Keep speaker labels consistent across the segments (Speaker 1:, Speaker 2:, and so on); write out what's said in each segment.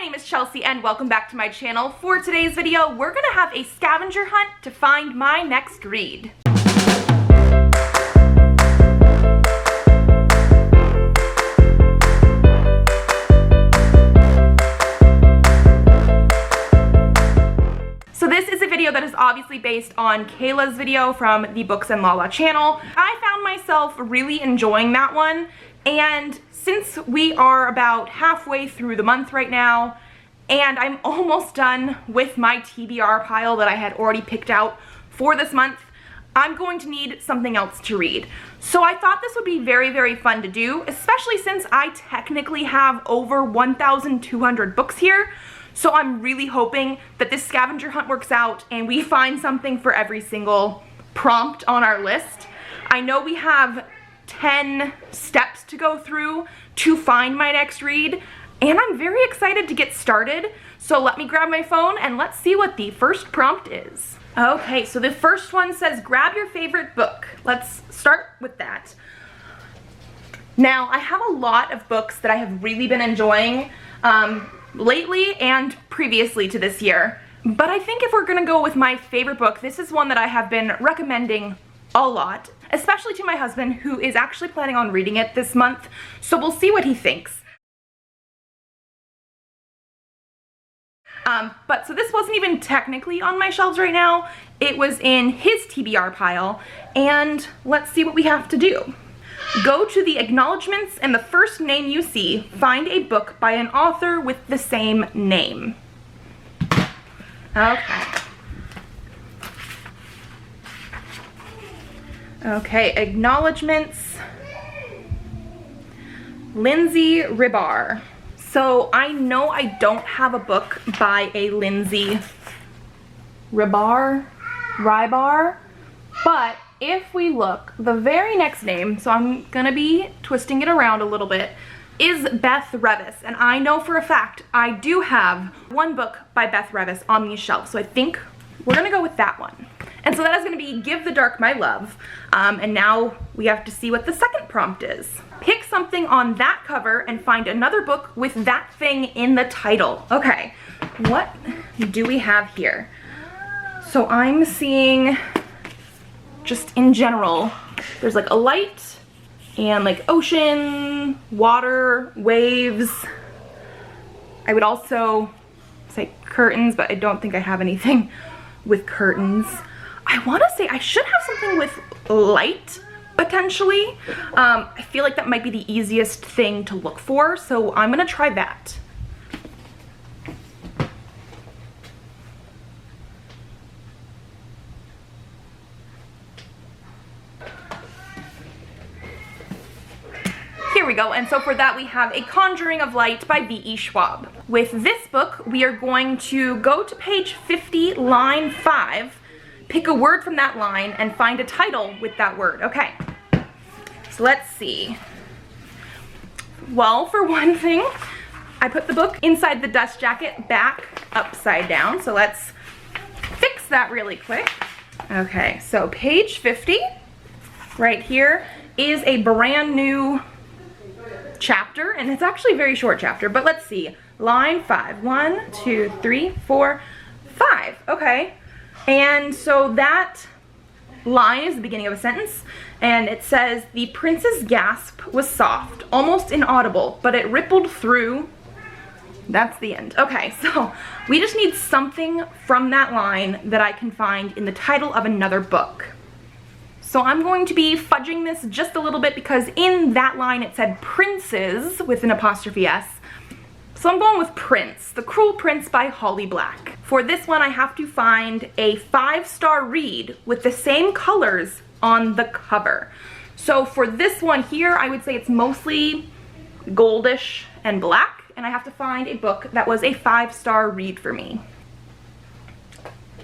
Speaker 1: name is Chelsea and welcome back to my channel. For today's video, we're gonna have a scavenger hunt to find my next read. So this is a video that is obviously based on Kayla's video from the Books and Lala channel. I found myself really enjoying that one, and since we are about halfway through the month right now, and I'm almost done with my TBR pile that I had already picked out for this month, I'm going to need something else to read. So I thought this would be very, very fun to do, especially since I technically have over 1,200 books here. So I'm really hoping that this scavenger hunt works out and we find something for every single prompt on our list. I know we have 10 steps to go through to find my next read, and I'm very excited to get started. So let me grab my phone and let's see what the first prompt is. Okay, so the first one says grab your favorite book. Let's start with that. Now, I have a lot of books that I have really been enjoying lately and previously to this year, but I think if we're gonna go with my favorite book, this is one that I have been recommending a lot, especially to my husband, who is actually planning on reading it this month, so we'll see what he thinks. So this wasn't even technically on my shelves right now, it was in his TBR pile, and let's see what we have to do. Go to the acknowledgments and the first name you see, find a book by an author with the same name. Okay, acknowledgments, Lindsay Rybar. So I know I don't have a book by a Lindsay Rybar, but if we look, the very next name, so I'm gonna be twisting it around a little bit, is Beth Revis. And I know for a fact I do have one book by Beth Revis on these shelves, so I think we're gonna go with that one. And so that is gonna be Give the Dark My Love. And now we have to see what the second prompt is. Pick something on that cover and find another book with that thing in the title. Okay, what do we have here? So I'm seeing, just in general, there's like a light and like ocean, water, waves. I would also say curtains, but I don't think I have anything with curtains. I want to say I should have something with light, potentially. I feel like that might be the easiest thing to look for, so I'm gonna try that. Here we go, and so for that we have A Conjuring of Light by V.E. Schwab. With this book, we are going to go to page 50, line 5, pick a word from that line, and find a title with that word. Okay, so let's see. Well, for one thing, I put the book inside the dust jacket back upside down, so let's fix that really quick. Okay, so page 50, right here, is a brand new chapter, and it's actually a very short chapter, but let's see. Line 5, 1, 2, 3, 4, 5, okay. And so that line is the beginning of a sentence, and it says, the prince's gasp was soft, almost inaudible, but it rippled through. That's the end. Okay, so we just need something from that line that I can find in the title of another book. So I'm going to be fudging this just a little bit because in that line it said princes with an apostrophe S. So I'm going with Prince, The Cruel Prince by Holly Black. For this one, I have to find a 5-star read with the same colors on the cover. So for this one here, I would say it's mostly goldish and black, and I have to find a book that was a 5-star read for me.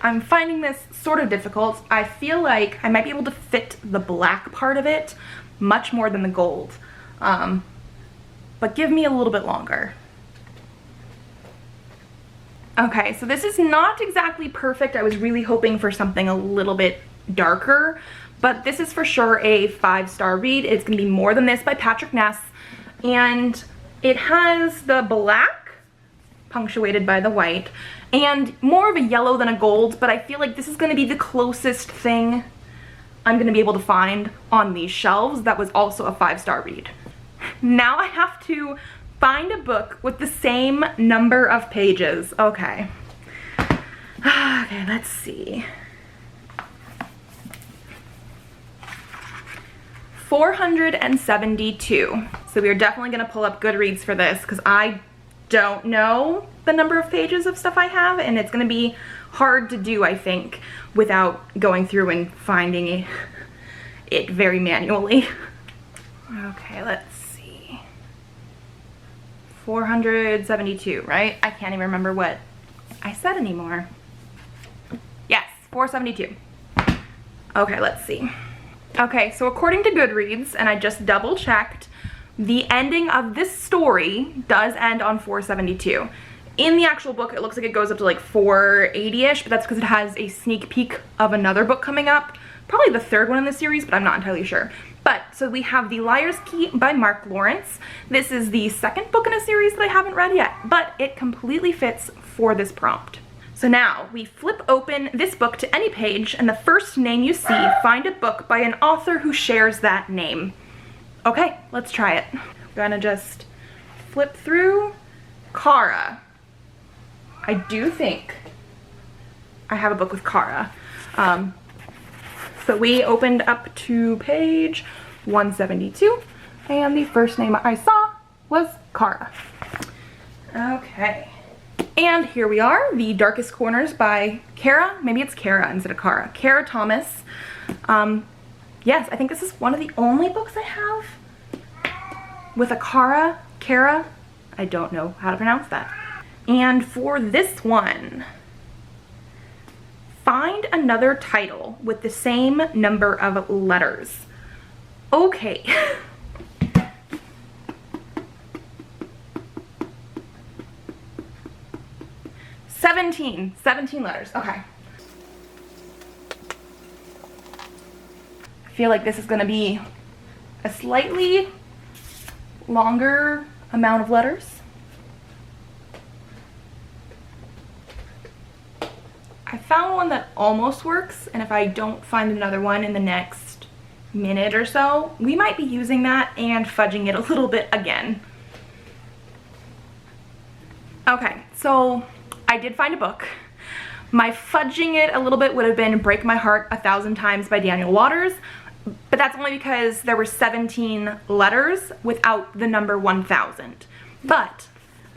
Speaker 1: I'm finding this sort of difficult. I feel like I might be able to fit the black part of it much more than the gold, but give me a little bit longer. Okay, so this is not exactly perfect. I was really hoping for something a little bit darker, but this is for sure a 5-star read. It's gonna be More Than This by Patrick Ness, and it has the black punctuated by the white, and more of a yellow than a gold, but I feel like this is going to be the closest thing I'm going to be able to find on these shelves that was also a 5-star read. Now I have to find a book with the same number of pages. Okay. Okay, let's see. 472. So we are definitely going to pull up Goodreads for this because I don't know the number of pages of stuff I have, and it's going to be hard to do, I think, without going through and finding it very manually. Okay, let's see. 472, right? I can't even remember what I said anymore. Yes, 472. Okay, let's see. Okay, so according to Goodreads, and I just double checked, the ending of this story does end on 472. In the actual book, it looks like it goes up to like 480-ish, but that's because it has a sneak peek of another book coming up. Probably the third one in the series, but I'm not entirely sure. But, so we have The Liar's Key by Mark Lawrence. This is the second book in a series that I haven't read yet, but it completely fits for this prompt. So now, we flip open this book to any page, and the first name you see, find a book by an author who shares that name. Okay, let's try it. I'm gonna just flip through. Kara. I do think I have a book with Kara. So we opened up to page 172, and the first name I saw was Kara. Okay. And here we are, The Darkest Corners by Kara. Maybe it's Kara instead of Kara. Kara Thomas. Yes, I think this is one of the only books I have with a Kara. I don't know how to pronounce that. And for this one, find another title with the same number of letters. Okay. 17 letters, okay. I feel like this is gonna be a slightly longer amount of letters. I found one that almost works, and if I don't find another one in the next minute or so, we might be using that and fudging it a little bit again. Okay, so I did find a book. My fudging it a little bit would have been Break My Heart 1,000 Times by Daniel Waters, but that's only because there were 17 letters without the number 1,000. But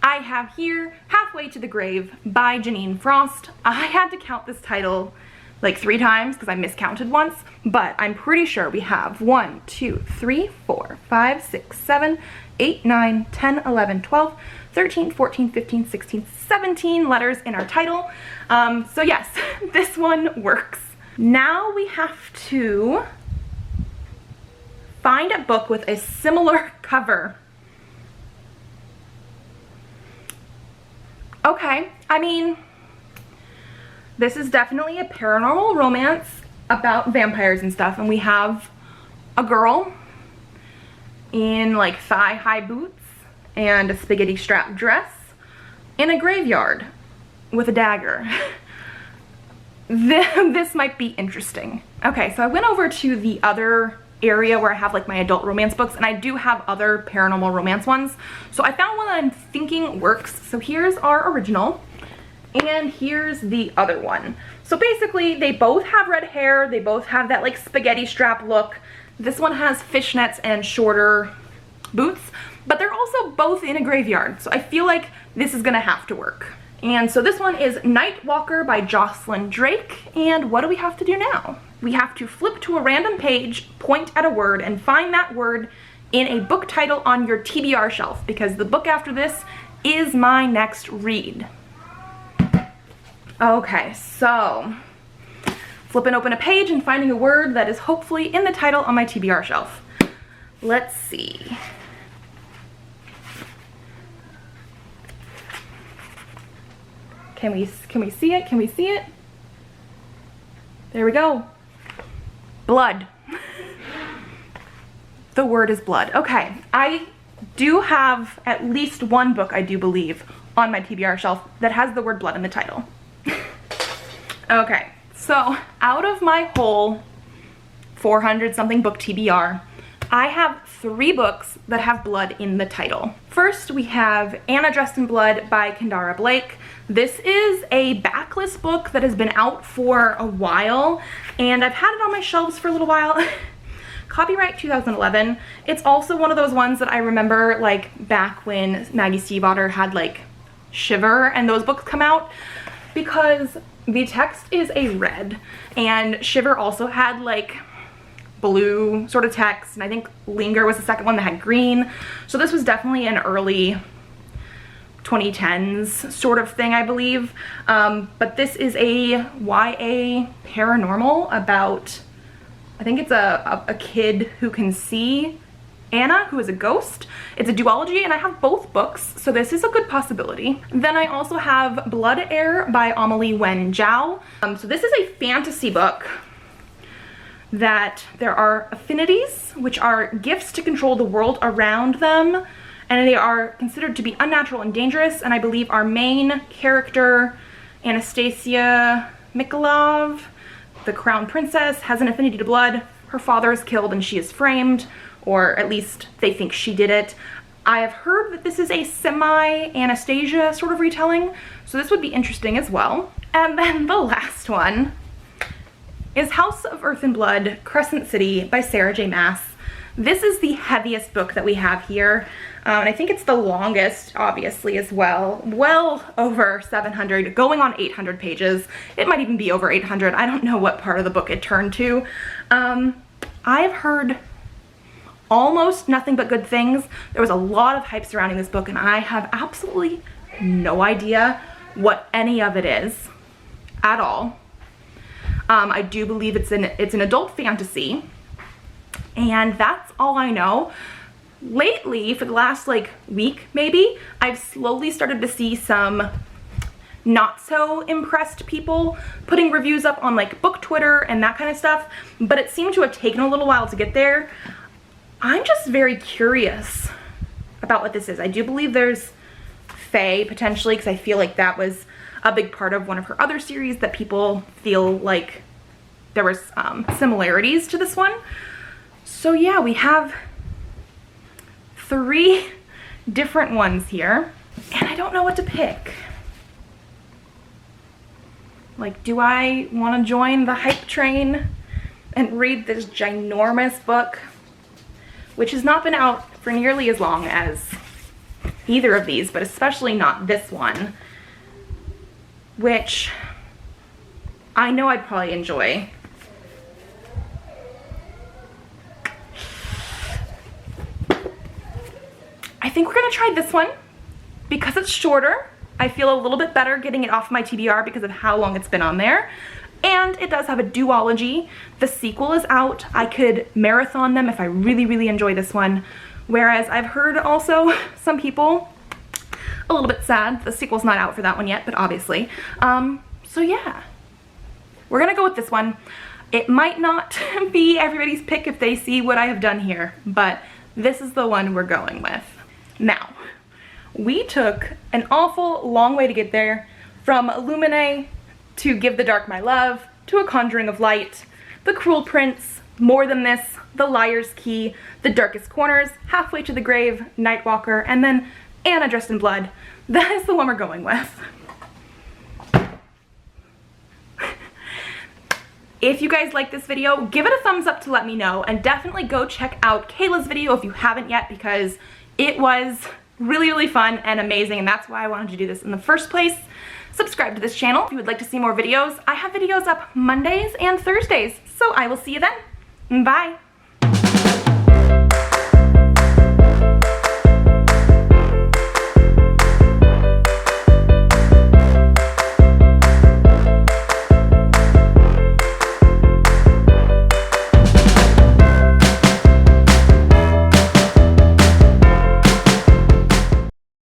Speaker 1: I have here Halfway to the Grave by Janine Frost. I had to count this title like 3 times because I miscounted once, but I'm pretty sure we have 1, 2, 3, 4, 5, 6, 7, 8, 9, 10, 11, 12, 13, 14, 15, 16, 17 letters in our title. So yes, this one works. Now we have to find a book with a similar cover. Okay, I mean, this is definitely a paranormal romance about vampires and stuff, and we have a girl in like thigh-high boots and a spaghetti strap dress in a graveyard with a dagger. This might be interesting. Okay, so I went over to the other area where I have like my adult romance books, and I do have other paranormal romance ones. So I found one that I'm thinking works. So here's our original, and here's the other one. So basically they both have red hair, they both have that like spaghetti strap look. This one has fishnets and shorter boots, but they're also both in a graveyard, so I feel like this is gonna have to work. And so this one is Night Walker by Jocelyn Drake, and what do we have to do now? We have to flip to a random page, point at a word, and find that word in a book title on your TBR shelf, because the book after this is my next read. Okay, so flipping open a page and finding a word that is hopefully in the title on my TBR shelf. Let's see. Can we see it? Can we see it? There we go. Blood. The word is blood. Okay, I do have at least one book, I do believe, on my TBR shelf that has the word blood in the title. Okay, so out of my whole 400 something book TBR, I have 3 books that have blood in the title. First, we have Anna Dressed in Blood by Kendara Blake. This is a backlist book that has been out for a while, and I've had it on my shelves for a little while. Copyright 2011. It's also one of those ones that I remember like back when Maggie Stiefvater had like Shiver and those books come out, because the text is a red, and Shiver also had like blue sort of text, and I think Linger was the second one that had green. So this was definitely an early 2010s sort of thing, I believe. But this is a YA paranormal about, I think it's a kid who can see Anna, who is a ghost. It's a duology, and I have both books, so this is a good possibility. Then I also have Blood Heir by Amelie Wen Zhao. So this is a fantasy book that there are affinities, which are gifts to control the world around them, and they are considered to be unnatural and dangerous, and I believe our main character, Anastasia Mikolov, the crown princess, has an affinity to blood. Her father is killed and she is framed, or at least they think she did it. I have heard that this is a semi-Anastasia sort of retelling, so this would be interesting as well. And then the last one is House of Earth and Blood, Crescent City by Sarah J. Maas. This is the heaviest book that we have here, and I think it's the longest, obviously, as well. Well over 700, going on 800 pages. It might even be over 800. I don't know what part of the book it turned to. I've heard almost nothing but good things. There was a lot of hype surrounding this book, and I have absolutely no idea what any of it is at all. I do believe it's an adult fantasy, and that's all I know. Lately, for the last like week maybe, I've slowly started to see some not so impressed people putting reviews up on like book Twitter and that kind of stuff, but it seemed to have taken a little while to get there. I'm just very curious about what this is. I do believe there's fae potentially, because I feel like that was a big part of one of her other series that people feel like there was similarities to this one. So yeah, we have 3 different ones here, and I don't know what to pick. Like, do I want to join the hype train and read this ginormous book, which has not been out for nearly as long as either of these, but especially not this one, which I know I'd probably enjoy. I think we're gonna try this one because it's shorter. I feel a little bit better getting it off my TBR because of how long it's been on there. And it does have a duology. The sequel is out. I could marathon them if I really, really enjoy this one. Whereas I've heard also some people a little bit sad the sequel's not out for that one yet, but obviously. So yeah, we're gonna go with this one. It might not be everybody's pick if they see what I have done here, but this is the one we're going with. Now, we took an awful long way to get there, from Illuminae to Give the Dark My Love, to A Conjuring of Light, The Cruel Prince, More Than This, The Liar's Key, The Darkest Corners, Halfway to the Grave, Nightwalker, and then Anna Dressed in Blood. That is the one we're going with. If you guys like this video, give it a thumbs up to let me know, and definitely go check out Kayla's video if you haven't yet, because it was really, really fun and amazing, and that's why I wanted to do this in the first place. Subscribe to this channel if you would like to see more videos. I have videos up Mondays and Thursdays, so I will see you then. Bye!